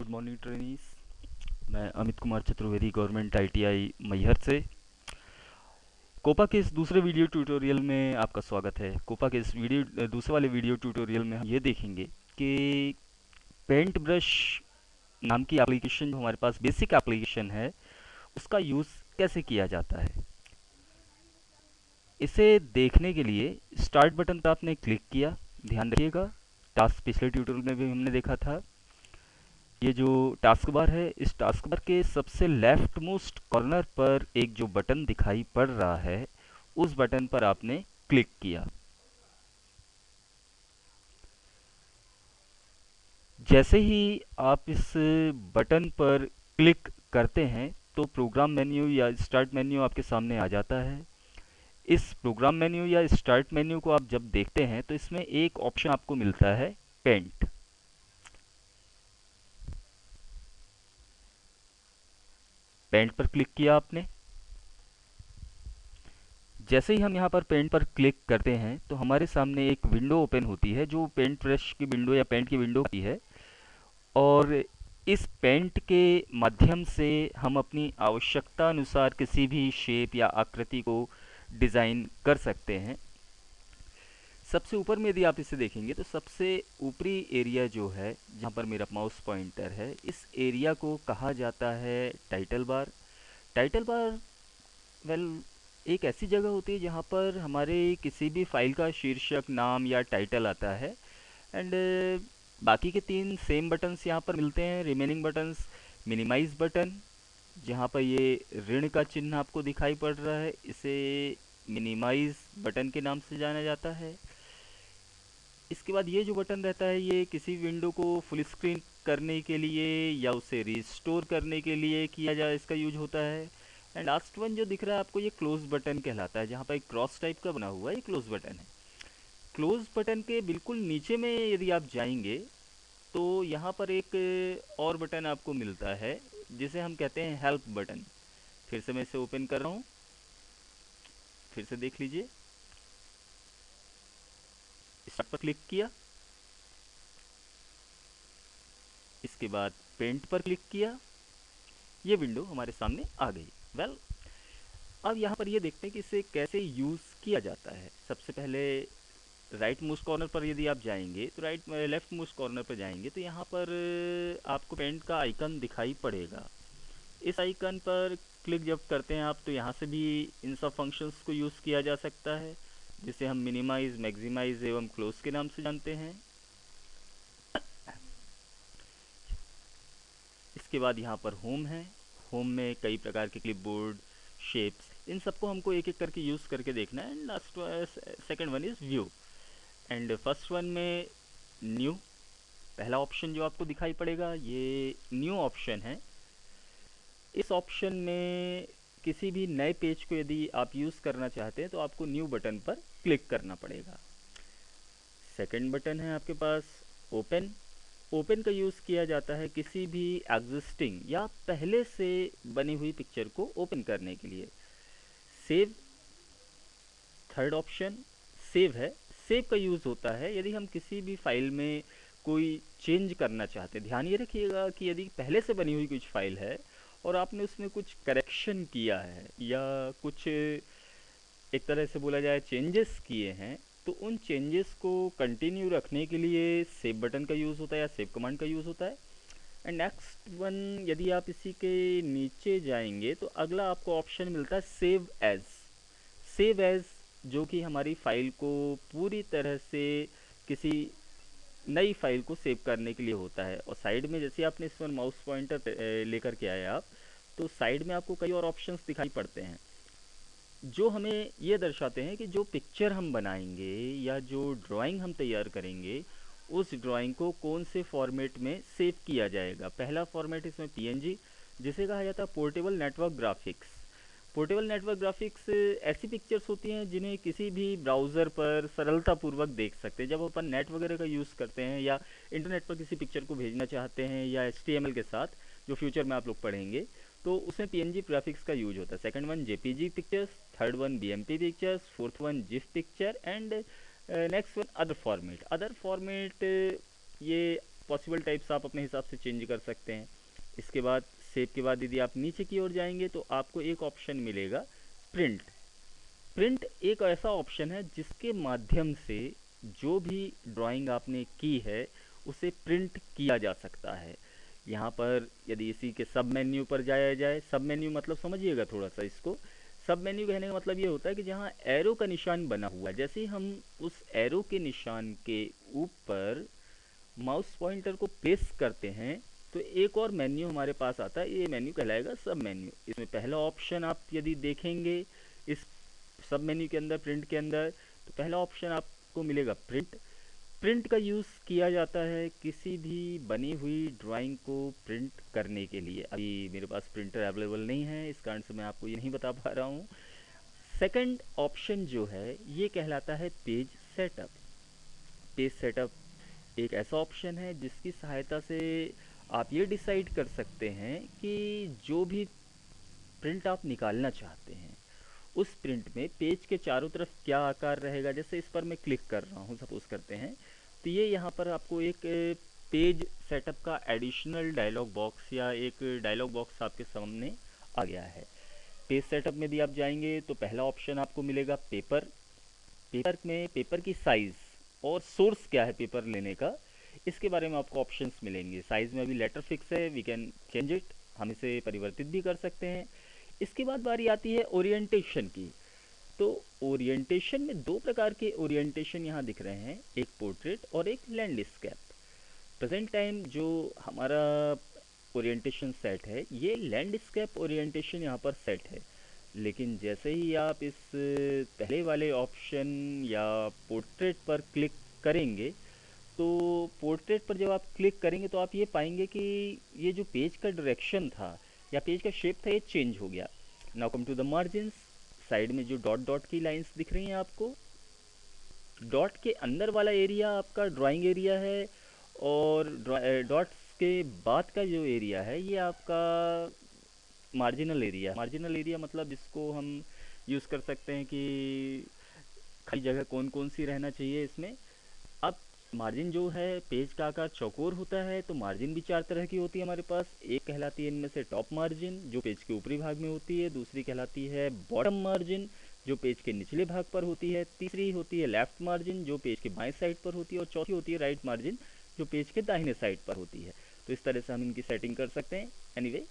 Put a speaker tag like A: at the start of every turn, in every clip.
A: Good morning trainees. मैं Amit Kumar Chaturvedi, government ITI Maihar से Copa के इस दूसरे वीडियो ट्यूटोरियल में आपका स्वागत है। कोपा के इस दूसरे वाले वीडियो ट्यूटोरियल में हम ये देखेंगे कि पेंट ब्रश नाम की एप्लीकेशन जो हमारे पास बेसिक एप्लीकेशन है उसका यूज़ कैसे किया जाता है। इसे देखने के लिए स्टार्ट बटन पर आपने क्लिक किया। ध्यान रखिएगा, टास्क पिछले ट्यूटोरियल में भी हमने देखा था। ये जो टास्क बार है, इस टास्क बार के सबसे लेफ्ट मोस्ट कॉर्नर पर एक जो बटन दिखाई पड़ रहा है उस बटन पर आपने क्लिक किया। जैसे ही आप इस बटन पर क्लिक करते हैं तो प्रोग्राम मेन्यू या स्टार्ट मेन्यू आपके सामने आ जाता है। इस प्रोग्राम मेन्यू या स्टार्ट मेन्यू को आप जब देखते हैं तो इसमें एक ऑप्शन आपको मिलता है, पेंट। पेंट पर क्लिक किया आपने। जैसे ही हम यहाँ पर पेंट पर क्लिक करते हैं तो हमारे सामने एक विंडो ओपन होती है जो पेंट ब्रश की विंडो या पेंट की विंडो होती है। और इस पेंट के माध्यम से हम अपनी आवश्यकता अनुसार किसी भी शेप या आकृति को डिज़ाइन कर सकते हैं। सबसे ऊपर में यदि आप इसे देखेंगे तो सबसे ऊपरी एरिया जो है जहाँ पर मेरा माउस पॉइंटर है, इस एरिया को कहा जाता है title bar. Title bar well एक ऐसी जगह होती है जहाँ पर हमारे किसी भी फाइल का शीर्षक, नाम या टाइटल आता है। एंड बाकी के तीन सेम बटन्स यहाँ पर मिलते हैं। रिमेनिंग बटन्स, मिनिमाइज बटन जहाँ पर ये ऋण का चिन्ह आपको दिखाई पड़ रहा है, इसे मिनिमाइज बटन के नाम से जाना जाता है। इसके बाद ये जो बटन रहता है ये किसी विंडो को फुल स्क्रीन करने के लिए या उसे रिस्टोर करने के लिए किया जाए, इसका यूज होता है। एंड लास्ट वन जो दिख रहा है आपको, ये क्लोज बटन कहलाता है, जहाँ पर एक क्रॉस टाइप का बना हुआ है, ये क्लोज बटन है। क्लोज बटन के बिल्कुल नीचे में यदि आप जाएंगे तो यहाँ पर एक और बटन आपको मिलता है जिसे हम कहते हैं हेल्प बटन। फिर से मैं इसे ओपन कर रहा हूँ, फिर से देख लीजिए। स्टार्ट पर क्लिक किया, इसके बाद पेंट पर क्लिक किया, ये विंडो हमारे सामने आ गई। वेल अब यहाँ पर ये देखते हैं कि इसे कैसे यूज़ किया जाता है। सबसे पहले राइट मोस्ट कॉर्नर पर यदि आप जाएंगे तो लेफ्ट मोस्ट कॉर्नर पर जाएंगे तो यहाँ पर आपको पेंट का आइकन दिखाई पड़ेगा। इस आइकन पर क्लिक जब करते हैं आप तो यहाँ से भी इन सब फंक्शंस को यूज़ किया जा सकता है, जिसे हम मिनिमाइज, मैक्सिमाइज एवं क्लोज के नाम से जानते हैं। इसके बाद यहाँ पर होम है। होम में कई प्रकार के क्लिपबोर्ड, शेप्स, इन सबको हमको एक एक करके यूज़ करके देखना है। And last second one is view. And first one में न्यू, पहला ऑप्शन जो आपको दिखाई पड़ेगा ये न्यू ऑप्शन है। इस ऑप्शन में किसी भी नए पेज को यदि आप यूज़ करना चाहते हैं तो आपको न्यू बटन पर क्लिक करना पड़ेगा। सेकंड बटन है आपके पास ओपन। ओपन का यूज़ किया जाता है किसी भी एग्जिस्टिंग या पहले से बनी हुई पिक्चर को ओपन करने के लिए। सेव, थर्ड ऑप्शन सेव है। सेव का यूज़ होता है यदि हम किसी भी फाइल में कोई चेंज करना चाहते हैं। ध्यान ये रखिएगा कि यदि पहले से बनी हुई कुछ फाइल है और आपने उसमें कुछ करेक्शन किया है या कुछ एक तरह से बोला जाए चेंजेस किए हैं तो उन चेंजेस को कंटिन्यू रखने के लिए सेव बटन का यूज़ होता है या सेव कमांड का यूज़ होता है। एंड नेक्स्ट वन यदि आप इसी के नीचे जाएंगे तो अगला आपको ऑप्शन मिलता है सेव एज। सेव एज जो कि हमारी फाइल को पूरी तरह से किसी नई फाइल को सेव करने के लिए होता है। और साइड में जैसे आपने इस पर माउस पॉइंटर लेकर के आए आप तो साइड में आपको कई और ऑप्शंस दिखाई पड़ते हैं जो हमें ये दर्शाते हैं कि जो पिक्चर हम बनाएंगे या जो ड्राइंग हम तैयार करेंगे उस ड्राइंग को कौन से फॉर्मेट में सेव किया जाएगा। पहला फॉर्मेट इसमें पीएनजी, जिसे कहा जाता है portable network graphics. Portable network graphics ऐसी पिक्चर्स होती हैं जिन्हें किसी भी ब्राउज़र पर सरलतापूर्वक देख सकते हैं। जब अपन नेट वगैरह का यूज़ करते हैं या इंटरनेट पर किसी पिक्चर को भेजना चाहते हैं या एचटीएमएल के साथ, जो फ्यूचर में आप लोग पढ़ेंगे, तो उसमें पीएनजी ग्राफिक्स का यूज होता है। Second one JPG pictures, third one BMP pictures, fourth one GIF picture and next one other format. Other format ये पॉसिबल टाइप्स आप अपने हिसाब से चेंज कर सकते हैं। इसके बाद सेव के बाद यदि आप नीचे की ओर जाएंगे तो आपको एक ऑप्शन मिलेगा प्रिंट। प्रिंट एक ऐसा ऑप्शन है जिसके माध्यम से जो भी ड्राइंग आपने की है उसे प्रिंट किया जा सकता है। यहाँ पर यदि इसी के सब मेन्यू पर जाया जाए, सब मेन्यू मतलब समझिएगा थोड़ा सा इसको। सब मेन्यू कहने का मतलब ये होता है कि जहाँ एरो का निशान बना हुआ है, जैसे ही हम उस एरो के निशान के ऊपर माउस पॉइंटर को प्लेस करते हैं तो एक और मेन्यू हमारे पास आता है, ये मेन्यू कहलाएगा सब मेन्यू। इसमें पहला ऑप्शन आप यदि देखेंगे इस सब मेन्यू के अंदर, प्रिंट के अंदर, तो पहला ऑप्शन आपको मिलेगा प्रिंट। प्रिंट का यूज़ किया जाता है किसी भी बनी हुई ड्राइंग को प्रिंट करने के लिए। अभी मेरे पास प्रिंटर अवेलेबल नहीं है, इस कारण से मैं आपको ये नहीं बता पा रहा हूँ। सेकंड ऑप्शन जो है ये कहलाता है पेज सेटअप। पेज सेटअप एक ऐसा ऑप्शन है जिसकी सहायता से आप ये डिसाइड कर सकते हैं कि जो भी प्रिंट आप निकालना चाहते हैं उस प्रिंट में पेज के चारों तरफ क्या आकार रहेगा। जैसे इस पर मैं क्लिक कर रहा हूँ, सपोज करते हैं, तो ये यहाँ पर आपको एक पेज सेटअप का एडिशनल डायलॉग बॉक्स या एक डायलॉग बॉक्स आपके सामने आ गया है। पेज सेटअप में भी आप जाएंगे तो पहला ऑप्शन आपको मिलेगा पेपर। पेपर में पेपर की साइज़ और सोर्स क्या है पेपर लेने का, इसके बारे में आपको ऑप्शंस मिलेंगे। साइज़ में अभी लेटर फिक्स है, वी कैन चेंज इट, हम इसे परिवर्तित भी कर सकते हैं। इसके बाद बारी आती है ओरिएंटेशन की। तो ओरिएंटेशन में दो प्रकार के ओरिएंटेशन यहाँ दिख रहे हैं, एक पोर्ट्रेट और एक लैंडस्केप। प्रेजेंट टाइम जो हमारा ओरिएंटेशन सेट है ये लैंडस्केप ओरिएंटेशन यहाँ पर सेट है। लेकिन जैसे ही आप इस पहले वाले ऑप्शन या पोर्ट्रेट पर क्लिक करेंगे तो पोर्ट्रेट पर जब आप क्लिक करेंगे तो आप ये पाएंगे कि ये जो पेज का डायरेक्शन था या पेज का शेप था ये चेंज हो गया। Now come to the margins. Side में जो डॉट डॉट की लाइंस दिख रही हैं आपको, डॉट के अंदर वाला एरिया आपका ड्राइंग एरिया है और डॉट्स के बाद का जो एरिया है ये आपका मार्जिनल एरिया। मार्जिनल एरिया मतलब जिसको हम यूज़ कर सकते हैं कि खाली जगह कौन कौन सी रहना चाहिए इसमें। अब मार्जिन जो है पेज का आकार चौकोर होता है तो मार्जिन भी चार तरह की होती है हमारे पास। एक कहलाती है इनमें से टॉप मार्जिन जो पेज के ऊपरी भाग में होती है, दूसरी कहलाती है बॉटम मार्जिन जो पेज के निचले भाग पर होती है, तीसरी होती है लेफ्ट मार्जिन जो पेज के बाएं साइड पर होती है और चौथी होती है राइट मार्जिन जो पेज के दाहिने साइड पर होती है। तो इस तरह से हम इनकी सेटिंग कर सकते हैं। एनीवे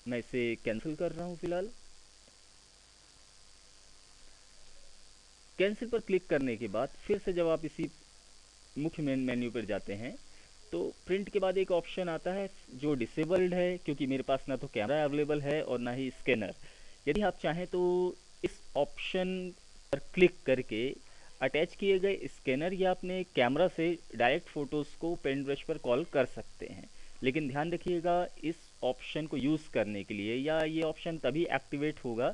A: मैं इसे कैंसिल कर रहा हूँ फिलहाल। कैंसिल पर क्लिक करने के बाद फिर से जब आप इसी मुख्य मेन्यू पर जाते हैं तो प्रिंट के बाद एक ऑप्शन आता है जो डिसेबल्ड है क्योंकि मेरे पास ना तो कैमरा अवेलेबल है और ना ही स्कैनर। यदि आप चाहें तो इस ऑप्शन पर क्लिक करके अटैच किए गए स्कैनर या अपने कैमरा से डायरेक्ट फ़ोटोज़ को पेंट ब्रश पर कॉल कर सकते हैं। लेकिन ध्यान रखिएगा इस ऑप्शन को यूज़ करने के लिए या ये ऑप्शन तभी एक्टिवेट होगा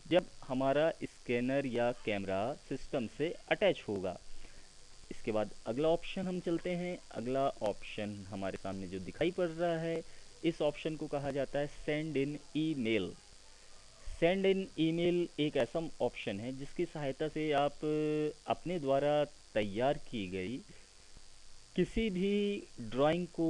A: जब हमारा स्कैनर या कैमरा सिस्टम से अटैच होगा। इसके बाद अगला ऑप्शन हम चलते हैं। अगला ऑप्शन हमारे सामने जो दिखाई पड़ रहा है इस ऑप्शन को कहा जाता है send in email. Send in email एक ऐसा ऑप्शन है जिसकी सहायता से आप अपने द्वारा तैयार की गई किसी भी ड्राइंग को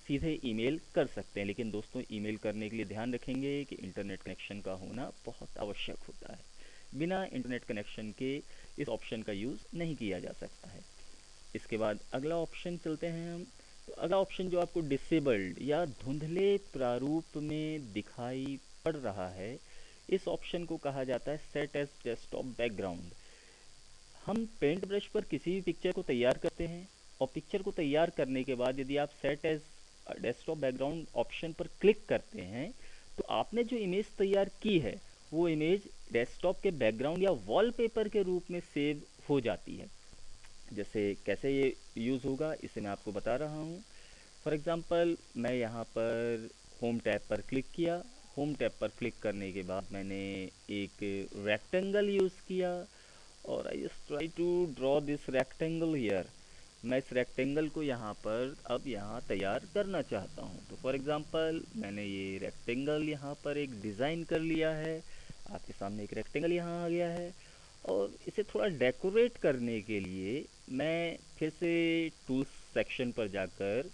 A: सीधे ईमेल कर सकते हैं। लेकिन दोस्तों ईमेल करने के लिए ध्यान रखेंगे कि इंटरनेट कनेक्शन का होना बहुत आवश्यक होता है। बिना इंटरनेट कनेक्शन के इस ऑप्शन का यूज़ नहीं किया जा सकता है। इसके बाद अगला ऑप्शन चलते हैं हम। तो अगला ऑप्शन जो आपको डिसेबल्ड या धुंधले प्रारूप में दिखाई पड़ रहा है इस ऑप्शन को कहा जाता है सेट एज डेस्कटॉप बैकग्राउंड। हम पेंट ब्रश पर किसी भी पिक्चर को तैयार करते हैं और पिक्चर को तैयार करने के बाद यदि आप set as desktop background option पर क्लिक करते हैं तो आपने जो इमेज तैयार की है वो इमेज डेस्कटॉप के बैकग्राउंड या वॉलपेपर के रूप में सेव हो जाती है। जैसे कैसे ये यूज़ होगा इसे मैं आपको बता रहा हूँ। फॉर एग्ज़ाम्पल मैं यहाँ पर होम टैब पर क्लिक किया। होम टैब पर क्लिक करने के बाद मैंने एक रेक्टेंगल यूज़ किया और I just try to draw this rectangle here. मैं इस रेक्टेंगल को यहाँ पर अब यहाँ तैयार करना चाहता हूँ। तो फॉर एग्ज़ाम्पल मैंने ये रेक्टेंगल यहाँ पर एक डिज़ाइन कर लिया है। आपके सामने एक रेक्टेंगल यहाँ आ गया है और इसे थोड़ा डेकोरेट करने के लिए मैं फिर से टूल्स सेक्शन पर जाकर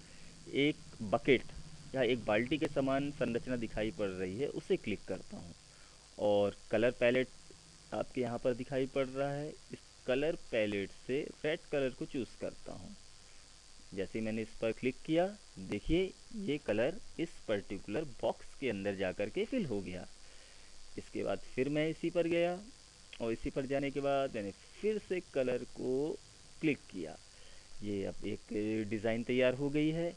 A: एक बकेट या एक बाल्टी के समान संरचना दिखाई पड़ रही है, उसे क्लिक करता हूँ। और कलर पैलेट आपके यहाँ पर दिखाई पड़ रहा है, इस कलर पैलेट से रेड कलर को चूज़ करता हूँ। जैसे ही मैंने इस पर क्लिक किया, देखिए ये कलर इस पर्टिकुलर बॉक्स के अंदर जा कर के फिल हो गया। इसके बाद फिर मैं इसी पर गया, और इसी पर जाने के बाद मैंने फिर से कलर को क्लिक किया। ये अब एक डिज़ाइन तैयार हो गई है।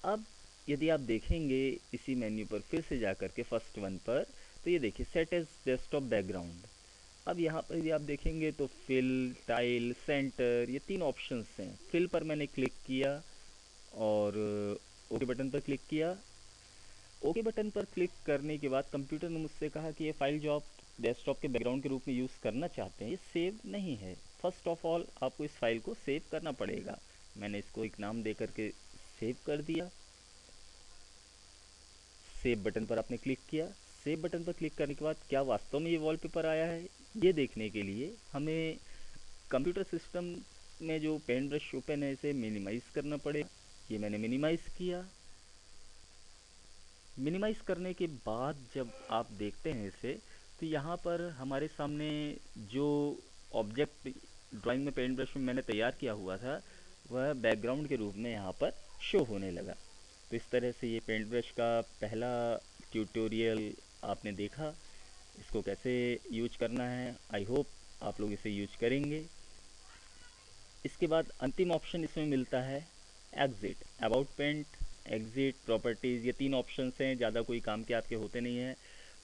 A: अब यदि आप देखेंगे इसी मेन्यू पर फिर से जा कर के फर्स्ट वन पर, तो ये देखिए सेट एज डेस्कटॉप बैकग्राउंड। अब यहाँ पर यदि आप देखेंगे तो फिल, टाइल, सेंटर, ये तीन ऑप्शंस हैं। फिल पर मैंने क्लिक किया और ओके बटन पर क्लिक किया। ओके बटन पर क्लिक करने के बाद कंप्यूटर ने मुझसे कहा कि ये फाइल जो आप डेस्कटॉप के बैकग्राउंड के रूप में यूज़ करना चाहते हैं, ये सेव नहीं है। फर्स्ट ऑफ ऑल आपको इस फाइल को सेव करना पड़ेगा। मैंने इसको एक नाम दे करके सेव कर दिया। सेव बटन पर आपने क्लिक किया। सेव बटन पर क्लिक करने के बाद क्या वास्तव में ये वॉलपेपर आया है, ये देखने के लिए हमें कंप्यूटर सिस्टम में जो पेंट ब्रश ओपन है इसे मिनिमाइज़ करना पड़ेगा। ये मैंने मिनिमाइज़ किया। मिनिमाइज़ करने के बाद जब आप देखते हैं इसे, तो यहाँ पर हमारे सामने जो ऑब्जेक्ट ड्राइंग में पेंट ब्रश में मैंने तैयार किया हुआ था, वह बैकग्राउंड के रूप में यहाँ पर शो होने लगा। तो इस तरह से ये पेंट ब्रश का पहला ट्यूटोरियल आपने देखा। इसको कैसे यूज करना है, आई होप आप लोग इसे यूज करेंगे। इसके बाद अंतिम ऑप्शन इसमें मिलता है exit, about paint, exit, properties. ये तीन ऑप्शंस हैं, ज़्यादा कोई काम के आपके होते नहीं हैं।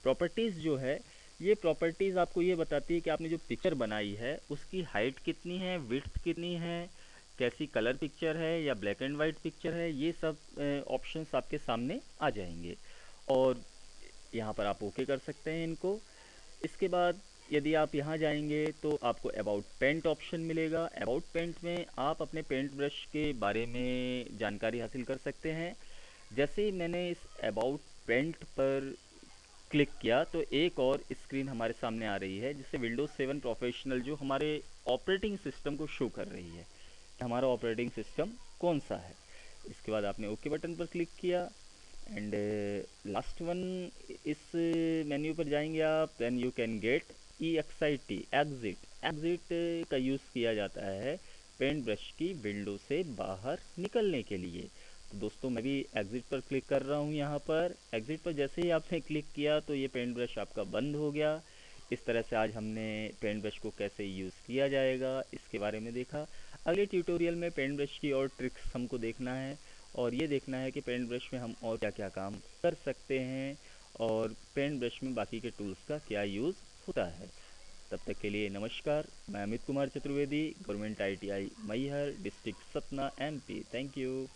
A: प्रॉपर्टीज़ जो है, ये प्रॉपर्टीज़ आपको ये बताती है कि आपने जो पिक्चर बनाई है उसकी हाइट कितनी है, विड्थ कितनी है, कैसी कलर पिक्चर है या ब्लैक एंड वाइट पिक्चर है, ये सब ऑप्शंस आपके सामने आ जाएंगे। और यहाँ पर आप ओके कर सकते हैं इनको। इसके बाद यदि आप यहाँ जाएंगे तो आपको अबाउट पेंट ऑप्शन मिलेगा। अबाउट पेंट में आप अपने पेंट ब्रश के बारे में जानकारी हासिल कर सकते हैं। जैसे ही मैंने इस अबाउट पेंट पर क्लिक किया तो एक और स्क्रीन हमारे सामने आ रही है, जिससे विंडोज़ 7 प्रोफेशनल जो हमारे ऑपरेटिंग सिस्टम को शो कर रही है, हमारा ऑपरेटिंग सिस्टम कौन सा है। इसके बाद आपने ओके बटन पर क्लिक किया एंड लास्ट वन, इस मेन्यू पर जाएंगे आप, then you can get EXIT, exit. Exit का यूज़ किया जाता है पेंट ब्रश की विंडो से बाहर निकलने के लिए। तो दोस्तों मैं भी एग्जिट पर क्लिक कर रहा हूँ। यहाँ पर एग्जिट पर जैसे ही आपने क्लिक किया तो ये पेंट ब्रश आपका बंद हो गया। इस तरह से आज हमने पेंट ब्रश को कैसे यूज़ किया जाएगा इसके बारे में देखा। अगले ट्यूटोरियल में पेंट ब्रश की और ट्रिक्स हमको देखना है, और ये देखना है कि पेंट ब्रश में हम और क्या क्या काम कर सकते हैं, और पेंट ब्रश में बाकी के टूल्स का क्या यूज़ होता है। तब तक के लिए नमस्कार। मैं Amit Kumar Chaturvedi, government ITI Maihar, district Satna, MP। Thank you.